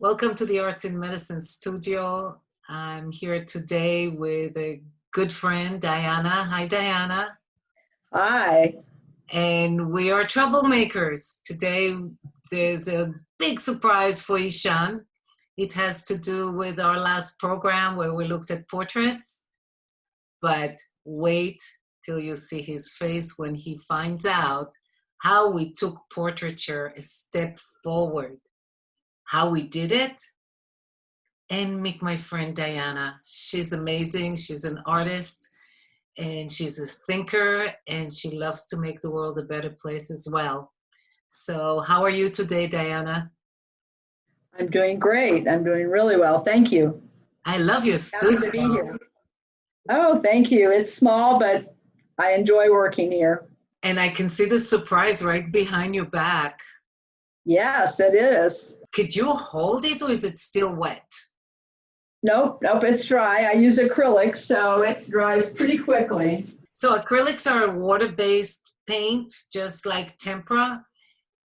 Welcome to the Arts in Medicine studio. I'm here today with a good friend, Dianna. Hi, Dianna. Hi. And we are troublemakers. Today, there's a big surprise for Ishaan. It has to do with our last program where we looked at portraits. But wait till you see his face when he finds out how we took portraiture a step forward. How we did it, and meet my friend Dianna. She's amazing. She's an artist and she's a thinker and she loves to make the world a better place as well. So how are you today, Dianna? I'm doing great. I'm doing really well. Thank you. I love your Happy to be studio. here. Oh, thank you. It's small, but I enjoy working here. And I can see the surprise right behind your back. Yes, it is. Could you hold it or is it still wet? Nope, it's dry. I use acrylic, so it dries pretty quickly. So acrylics are a water-based paint, just like tempera.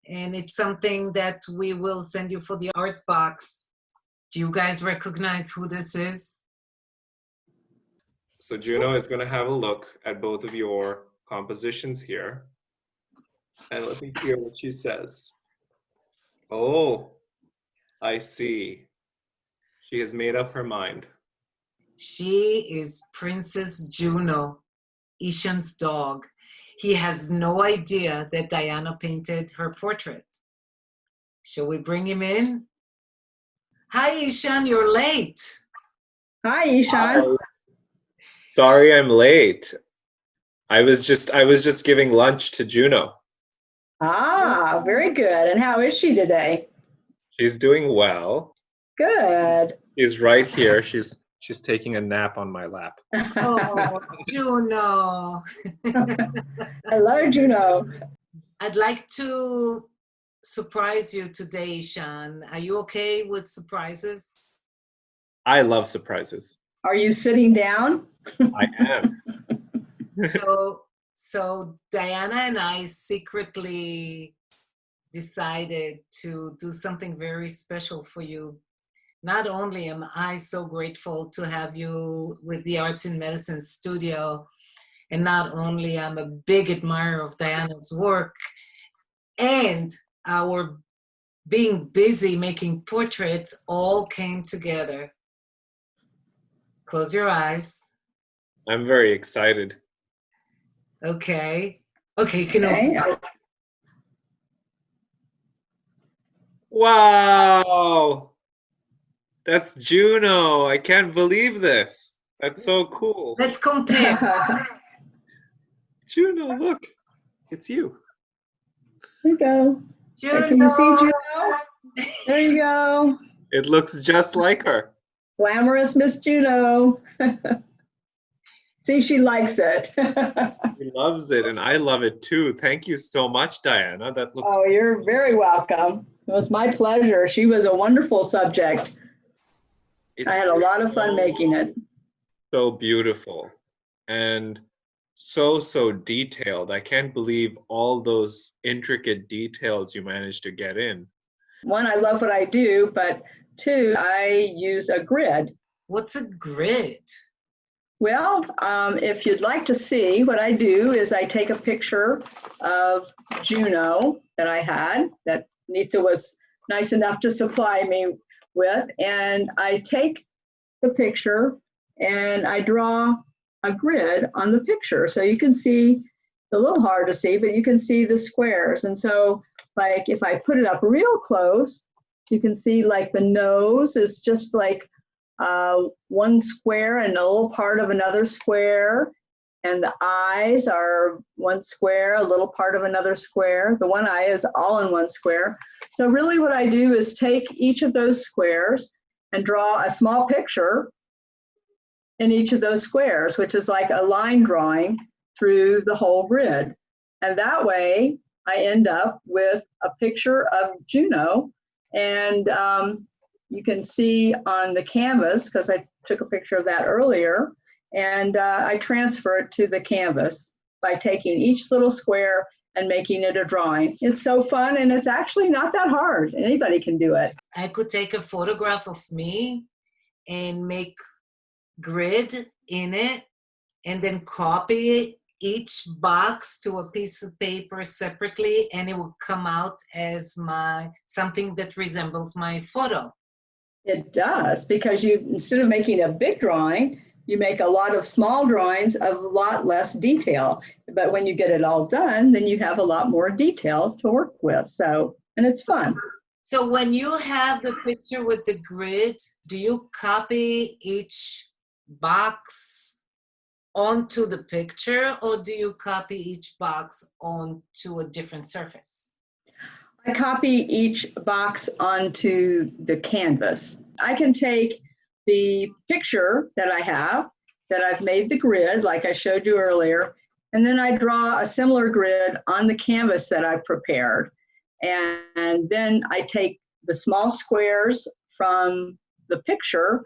And it's something that we will send you for the art box. Do you guys recognize who this is? So Juno is going to have a look at both of your compositions here. And let me hear what she says. Oh, I see. She has made up her mind. She is Princess Juno, Ishaan's dog. He has no idea that Dianna painted her portrait. Shall we bring him in? Hi, Ishaan, you're late. Hi, Ishaan. Sorry, I'm late. I was just giving lunch to Juno. Ah, very good. And how is she today? She's doing well. Good. She's right here. She's taking a nap on my lap. Oh, Juno. Hello, Juno. I'd like to surprise you today, Ishaan. Are you okay with surprises? I love surprises. Are you sitting down? I am. So Dianna and I secretly decided to do something very special for you. Not only am I so grateful to have you with the Arts in Medicine studio, and not only I'm a big admirer of Dianna's work and our being busy making portraits all came together. Close your eyes. I'm very excited. Okay, you can Okay. open. Wow! That's Juno. I can't believe this. That's so cool. Let's compare. Juno, look. It's you. There you go. Juno. Can you see Juno? There you go. It looks just like her. Glamorous Miss Juno. See, she likes it. She loves it, and I love it too. Thank you so much, Dianna. That looks Oh, you're very welcome. It was my pleasure. She was a wonderful subject. I had a lot of fun making it. so beautiful and so detailed. I can't believe all those intricate details you managed to get in. One, I love what I do, but two, I use a grid. What's a grid? Well, if you'd like to see, what I do is I take a picture of Juno that I had, that Nitza was nice enough to supply me with, and I take the picture and I draw a grid on the picture. So you can see, it's a little hard to see, but you can see the squares. And so like if I put it up real close, you can see like the nose is just like one square and a little part of another square, and the eyes are one square, a little part of another square. The one eye is all in one square. So really what I do is take each of those squares and draw a small picture in each of those squares, which is like a line drawing through the whole grid. And that way I end up with a picture of Juno, and you can see on the canvas, because I took a picture of that earlier, and I transfer it to the canvas by taking each little square and making it a drawing. It's so fun, and it's actually not that hard. Anybody can do it. I could take a photograph of me and make grid in it and then copy each box to a piece of paper separately, and it will come out as something that resembles my photo. It does, because you, instead of making a big drawing, you make a lot of small drawings of a lot less detail. But when you get it all done, then you have a lot more detail to work with. So, and it's fun. So when you have the picture with the grid, do you copy each box onto the picture, or do you copy each box onto a different surface? I copy each box onto the canvas. I can take the picture that I have, that I've made the grid, like I showed you earlier, and then I draw a similar grid on the canvas that I've prepared. And then I take the small squares from the picture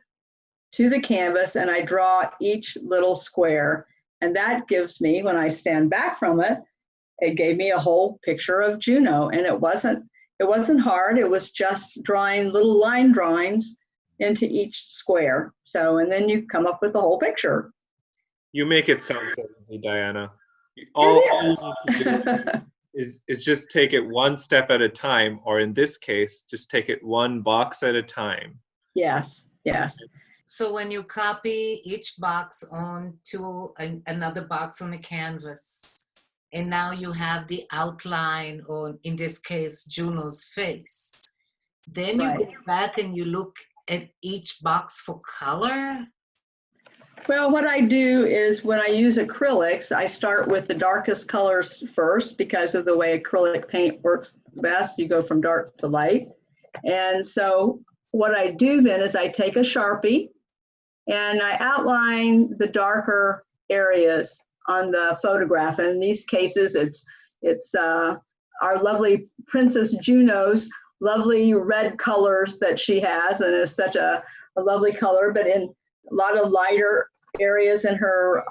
to the canvas, and I draw each little square. And that gives me, when I stand back from it, it gave me a whole picture of Juno. And it wasn't hard. It was just drawing little line drawings into each square. So, and then you come up with the whole picture. You make it sound so easy, Dianna. It Is just take it one step at a time, or in this case, just take it one box at a time. Yes, yes. So when you copy each box onto another box on the canvas, and now you have the outline, or in this case, Juno's face, then you go back and you look at each box for color? Well, what I do is when I use acrylics, I start with the darkest colors first because of the way acrylic paint works best. You go from dark to light. And so what I do then is I take a Sharpie and I outline the darker areas on the photograph. And in these cases, it's our lovely Princess Juno's lovely red colors that she has, and it's such a lovely color, but in a lot of lighter areas in her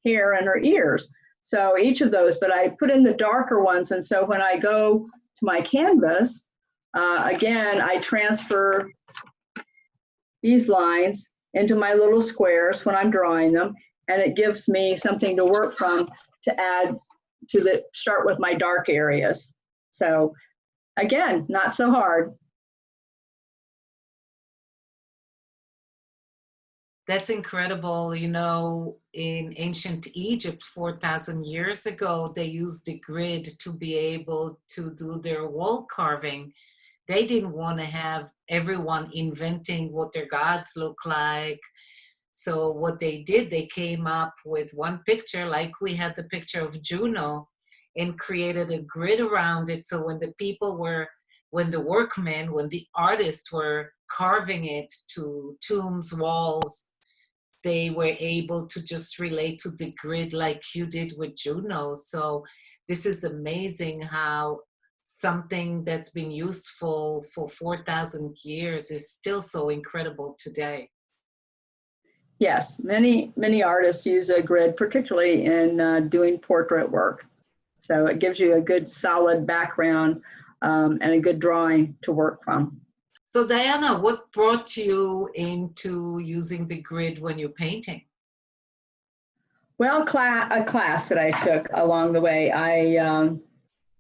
hair and her ears. So each of those, but I put in the darker ones. And so when I go to my canvas, again, I transfer these lines into my little squares when I'm drawing them, and it gives me something to work from to add to start with my dark areas. So again, not so hard. That's incredible. You know, in ancient Egypt, 4,000 years ago, they used the grid to be able to do their wall carving. They didn't want to have everyone inventing what their gods look like. So what they did, they came up with one picture, like we had the picture of Juno, and created a grid around it. So when the workmen, when the artists were carving it to tombs, walls, they were able to just relate to the grid like you did with Juno. So this is amazing how something that's been useful for 4,000 years is still so incredible today. Yes, many artists use a grid, particularly in doing portrait work. So it gives you a good solid background and a good drawing to work from. So Dianna, what brought you into using the grid when you're painting? Well, a class that I took along the way. I,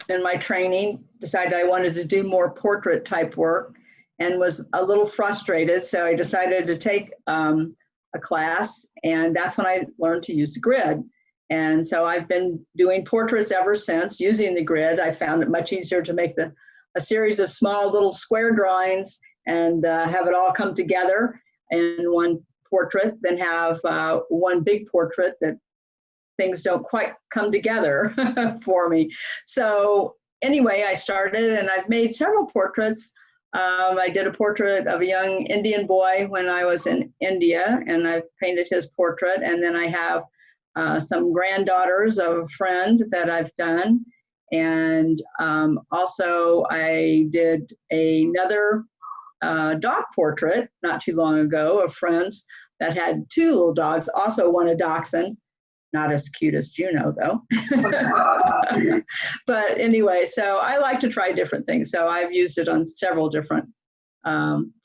in my training, decided I wanted to do more portrait type work and was a little frustrated. So I decided to take a class, and that's when I learned to use the grid. And so I've been doing portraits ever since using the grid. I found it much easier to make a series of small little square drawings and have it all come together in one portrait than have one big portrait that things don't quite come together for me. So anyway, I started and I've made several portraits. I did a portrait of a young Indian boy when I was in India, and I painted his portrait. And then I have some granddaughters of a friend that I've done. And also I did another dog portrait not too long ago of friends that had two little dogs, also one a dachshund. Not as cute as Juno, though. But anyway, so I like to try different things. So I've used it on several different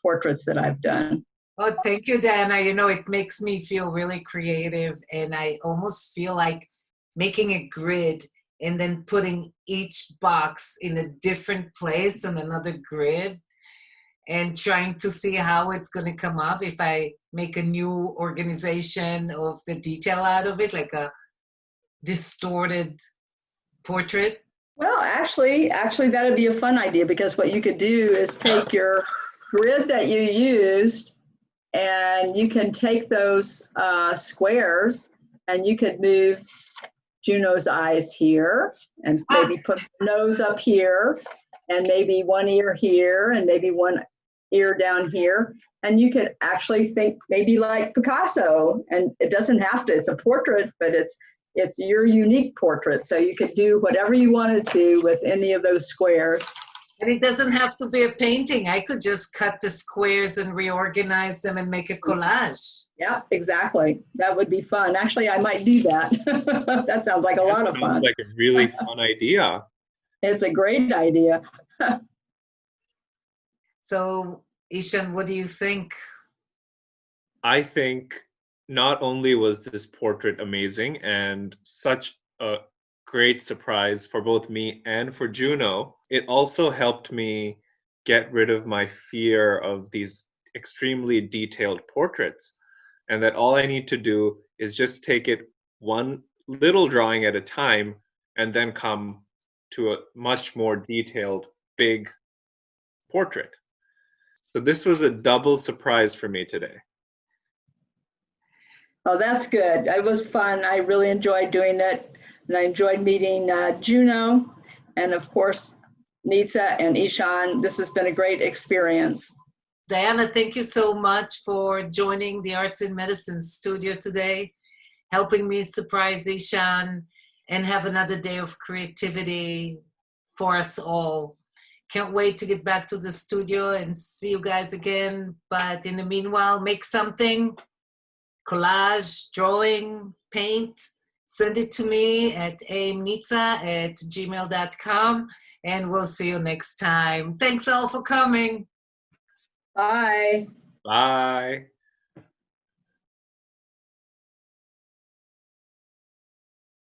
portraits that I've done. Oh, thank you, Dianna. You know, it makes me feel really creative, and I almost feel like making a grid and then putting each box in a different place on another grid and trying to see how it's going to come up if I make a new organization of the detail out of it, like a distorted portrait. Well, actually, that'd be a fun idea, because what you could do is take your grid that you used, and you can take those squares, and you could move Juno's eyes here, and maybe put the nose up here, and maybe one ear here, and maybe one ear down here. And you could actually think maybe like Picasso, and it doesn't have to, it's a portrait, but it's your unique portrait. So you could do whatever you wanted to with any of those squares. And it doesn't have to be a painting. I could just cut the squares and reorganize them and make a collage. Yeah, exactly. That would be fun. Actually, I might do that. That sounds like a lot of fun. Sounds like a really fun idea. It's a great idea. So, Ishaan, what do you think? I think not only was this portrait amazing and such a great surprise for both me and for Juno, it also helped me get rid of my fear of these extremely detailed portraits, and that all I need to do is just take it one little drawing at a time and then come to a much more detailed, big portrait. So this was a double surprise for me today. Oh, that's good. It was fun. I really enjoyed doing it. And I enjoyed meeting Juno, and of course, Nitza and Ishaan. This has been a great experience. Dianna, thank you so much for joining the Arts in Medicine studio today, helping me surprise Ishaan and have another day of creativity for us all. Can't wait to get back to the studio and see you guys again. But in the meanwhile, make something, collage, drawing, paint. Send it to me at amnitza@gmail.com, and we'll see you next time. Thanks all for coming. Bye. Bye.